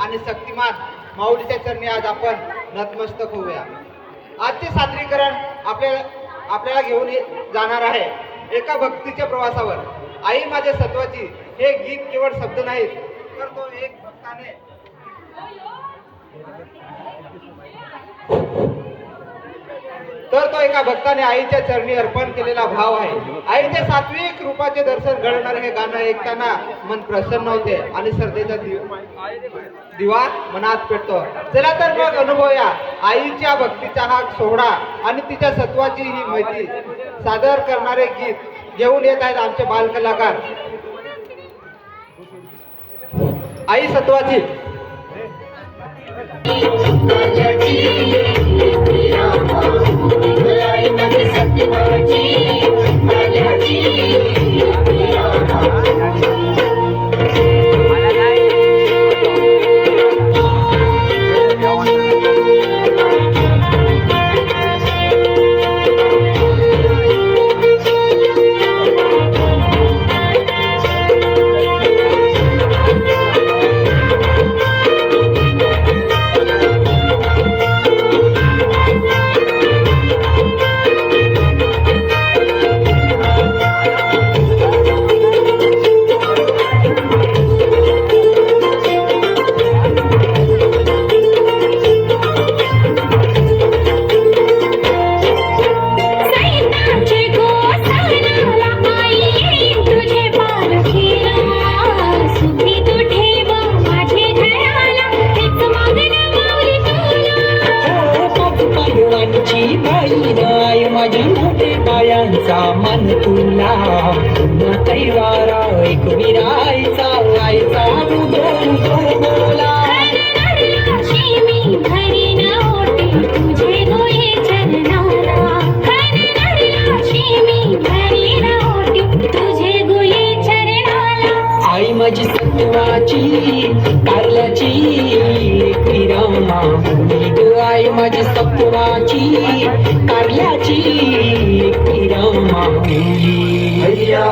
आणि शक्तिमान माऊलीच्या चरणी आज आपण नतमस्तक होऊया। आजचे सादरीकरण आपल्याला घेऊन जाणार आहे एका भक्तीच्या प्रवासावर। आई माझ्या सत्वाची हे गीत केवळ शब्द नाहीत, तर तो एका भक्ताने आईच्या चरणी अर्पण केलेला भाव आहे। आईच्या सात्विक रूपाचे दर्शन घडणारे हे गाणं ऐकताना मन प्रसन्न होते आणि श्रद्धेचा दिवा मनात पेटतो। चला तर मग अनुभवूया आईच्या भक्तीचा हा सोहळा आणि तिच्या सत्वाची ही माहिती सादर करणारे गीत घेऊन येत आहेत आमचे बालकलाकार। आई सत्वाची मन तुला कैवारा एक विरायचा आयचा बोला आई माझी सत्वाची कारल्याची विरामा आई माझी सत्वाची कारल्याची विरामा भैया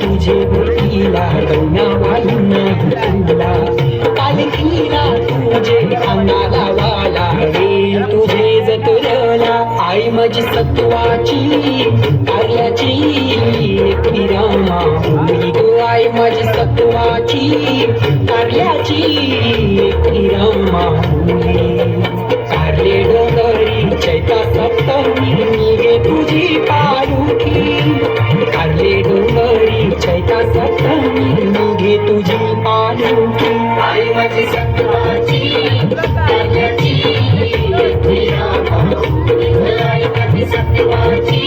तुझे बोलीला गौना घालून तुला पालखीला तुझे अंगाला वाला रे तुझे जतुरला आई माझी सत्वाची कारल्याची विरामा मुली गो आई माझी सत्वाची कारल्याची विरामा कारले डोंगरी चैता सप्तमी निघे तुझी पालखी कारले डोंगरी चैता सप्तमी निघे तुझी पालखी आई माझी सत्वाची कारल्याची विरामा आई माझी सत्वाची